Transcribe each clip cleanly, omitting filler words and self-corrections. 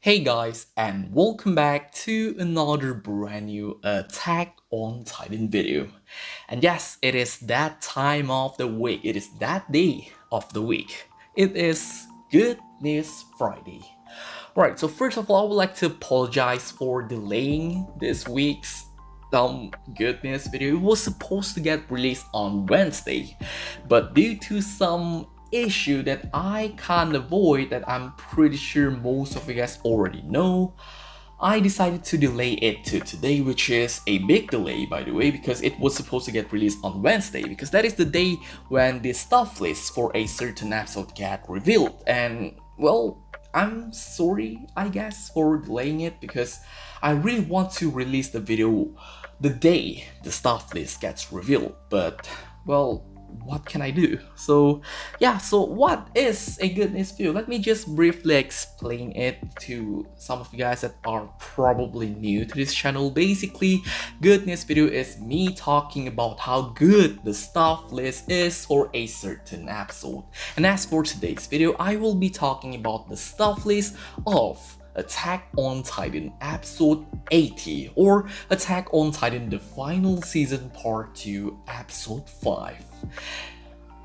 Hey guys, and welcome back to another brand new Attack on Titan video. And yes, it is that time of the week, it is that day of the week. It is Goodness Friday. Right, so first of all, I would like to apologize for delaying this week's goodness video. It was supposed to get released on Wednesday, but due to some issue that I can't avoid, that I'm pretty sure most of you guys already know, I decided to delay it to today, which is a big delay by the way, because it was supposed to get released on Wednesday, because that is the day when the stuff list for a certain episode get revealed. And well, I'm sorry, I guess, for delaying it, because I really want to release the video the day the stuff list gets revealed, but well, what can I do? So what is a goodness video? Let me just briefly explain it to some of you guys that are probably new to this channel. Basically, goodness video is me talking about how good the stuff list is for a certain episode. And as for today's video, I will be talking about the stuff list of Attack on Titan episode 80, or Attack on Titan the final season part 2 episode 5.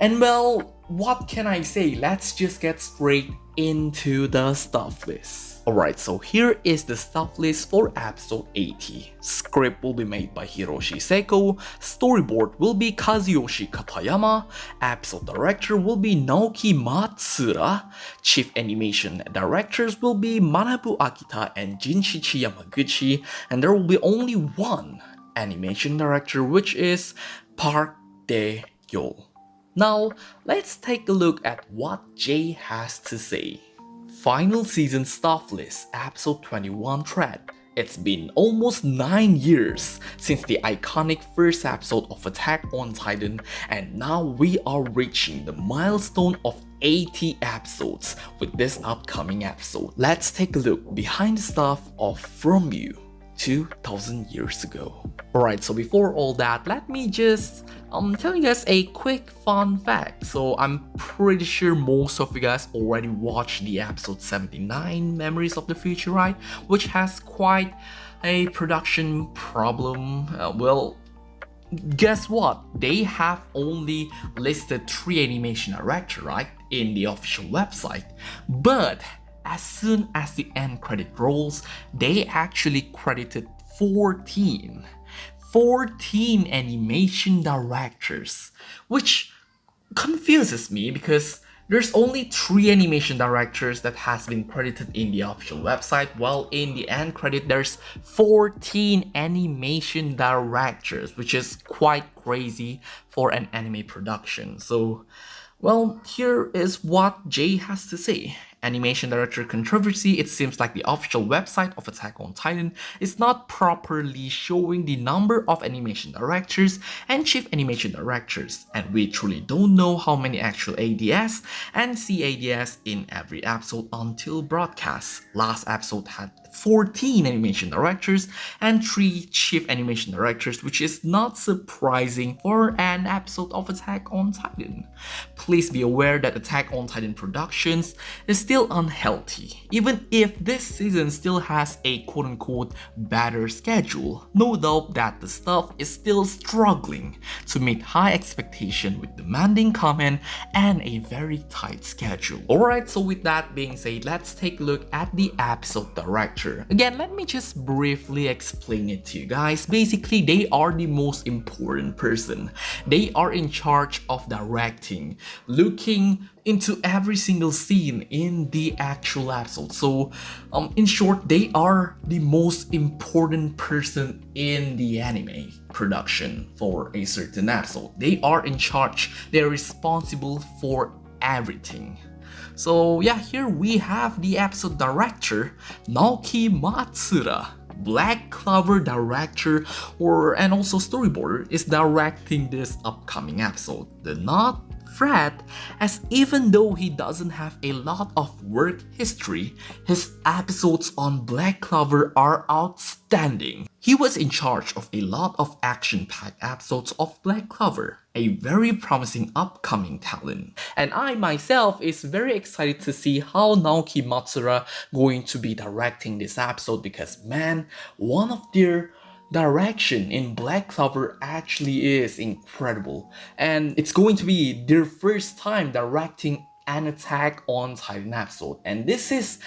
And well, what can I say? Let's just get straight into the stuff list. Alright, so here is the stuff list for episode 80. Script will be made by Hiroshi Seko, storyboard will be Kazuyoshi Katayama, episode director will be Naoki Matsura, chief animation directors will be Manabu Akita and Jinshichi Yamaguchi, and there will be only one animation director, which is Park Dae-yeol. Now, let's take a look at what Jay has to say. Final season stuff list, episode 21 thread. It's been almost 9 years since the iconic first episode of Attack on Titan, and now we are reaching the milestone of 80 episodes with this upcoming episode. Let's take a look behind the stuff of From You 2000 years ago. Alright, so before all that, let me just tell you guys a quick fun fact. So I'm pretty sure most of you guys already watched the episode 79, Memories of the Future, right? Which has quite a production problem. Well, guess what? They have only listed 3 animation directors, right, in the official website. But as soon as the end credit rolls, they actually credited 14 animation directors, which confuses me because there's only 3 animation directors that has been credited in the official website, while in the end credit there's 14 animation directors, which is quite crazy for an anime production. So, well, here is what Jay has to say. Animation director controversy. It seems like the official website of Attack on Titan is not properly showing the number of animation directors and chief animation directors, and we truly don't know how many actual ADS and CADS in every episode until broadcast. Last episode had 14 animation directors and 3 chief animation directors, which is not surprising for an episode of Attack on Titan. Please be aware that Attack on Titan Productions is still unhealthy. Even if this season still has a quote-unquote better schedule, no doubt that the staff is still struggling to meet high expectation with demanding comment and a very tight schedule. Alright, so with that being said, let's take a look at the episode director. Again, let me just briefly explain it to you guys. Basically, they are the most important person. They are in charge of directing, looking into every single scene in the actual episode. So, in short, they are the most important person in the anime production for a certain episode. They are in charge. They're responsible for everything. So yeah, here we have the episode director, Naoki Matsura. Black Clover director and also storyboarder is directing this upcoming episode. The not fret, as even though he doesn't have a lot of work history, his episodes on Black Clover are outstanding. He was in charge of a lot of action-packed episodes of Black Clover, a very promising upcoming talent. And I myself is very excited to see how Naoki Matsura going to be directing this episode because man, one of their direction in Black Clover actually is incredible. And it's going to be their first time directing an Attack on Titan episode. And this is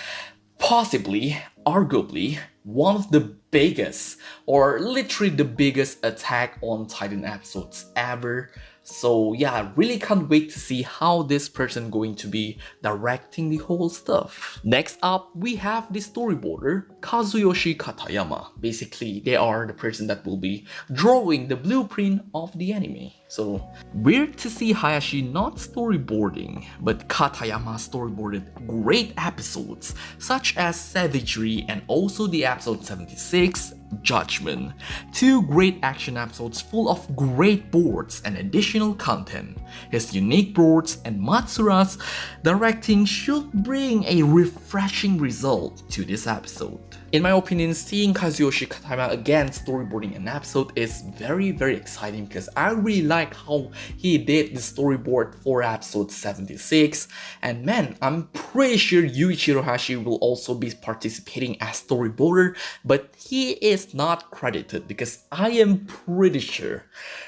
possibly, arguably, one of the biggest, or literally the biggest Attack on Titan episodes ever. So yeah, I really can't wait to see how this person going to be directing the whole stuff. Next up, we have the storyboarder, Kazuyoshi Katayama. Basically, they are the person that will be drawing the blueprint of the anime. So weird to see Hayashi not storyboarding, but Katayama storyboarded great episodes such as Savagery and also the episode 76, Judgment. Two great action episodes full of great boards and additional content. His unique boards and Matsura's directing should bring a refreshing result to this episode. In my opinion, seeing Kazuyoshi Katayama again storyboarding an episode is very exciting because I really like how he did the storyboard for episode 76, and man, I'm pretty sure Yuichiro Hashi will also be participating as storyboarder, but he is not credited because I am pretty sure.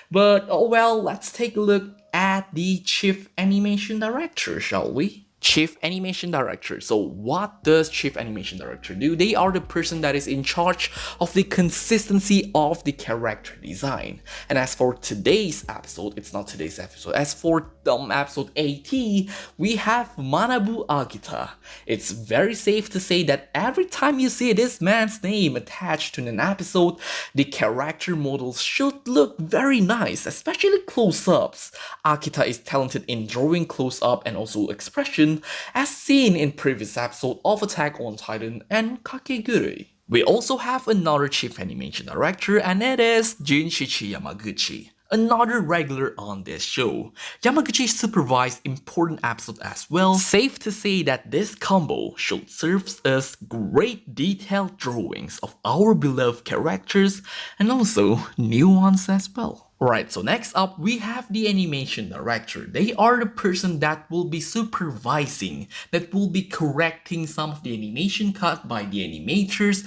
But oh well, let's take a look at the Chief Animation Director, shall we? Chief Animation Director. So what does Chief Animation Director do? They are the person that is in charge of the consistency of the character design. And as for today's episode, it's not today's episode. As for episode 80, we have Manabu Agita. It's very safe to say that every time you see this man's name attached to an episode, the character models should look very nice, especially close-ups. Akita is talented in drawing close-up and also expression, as seen in previous episode of Attack on Titan and Kakegurui. We also have another Chief Animation Director, and it is Junshichi Yamaguchi, another regular on this show. Yamaguchi supervised important episodes as well. Safe to say that this combo should serve us great detailed drawings of our beloved characters and also new ones as well. Right, so next up we have the animation director. They are the person that will be supervising, that will be correcting some of the animation cut by the animators.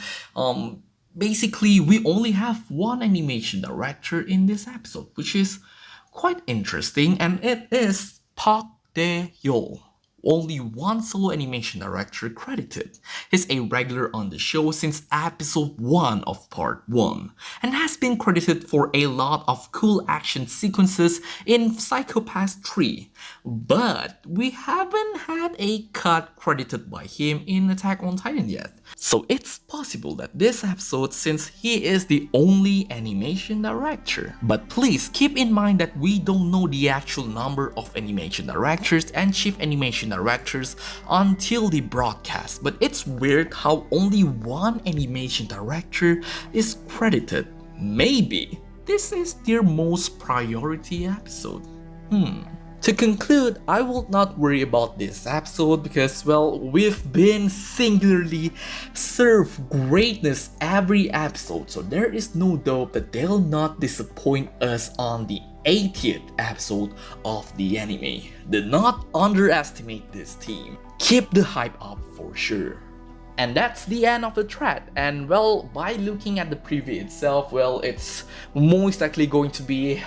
Basically, we only have one animation director in this episode, which is quite interesting, and it is Park Dae-yeol. Only one solo animation director credited. He's a regular on the show since episode 1 of part 1 and has been credited for a lot of cool action sequences in Psycho-Pass 3, but we haven't had a cut credited by him in Attack on Titan yet. So it's possible that this episode, since he is the only animation director. But please keep in mind that we don't know the actual number of animation directors and chief animation directors until the broadcast. But it's weird how only one animation director is credited. Maybe this is their most priority episode. To conclude, I will not worry about this episode because, well, we've been singularly served greatness every episode, so there is no doubt that they'll not disappoint us on the 80th episode of the anime. Do not underestimate this team. Keep the hype up for sure. And that's the end of the thread, and well, by looking at the preview itself, well, it's most likely going to be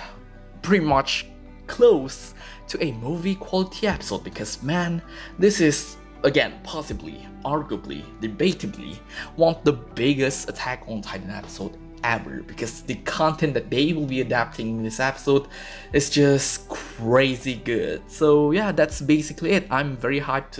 pretty much close to a movie quality episode because man, this is again possibly, arguably, debatably one of the biggest Attack on Titan episode ever because the content that they will be adapting in this episode is just crazy good. So yeah, that's basically it. I'm very hyped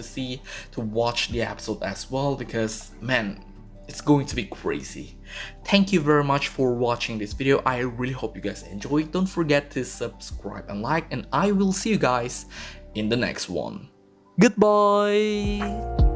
to watch the episode as well because man, it's going to be crazy. Thank you very much for watching this video. I really hope you guys enjoyed. Don't forget to subscribe and like, and I will see you guys in the next one. Goodbye!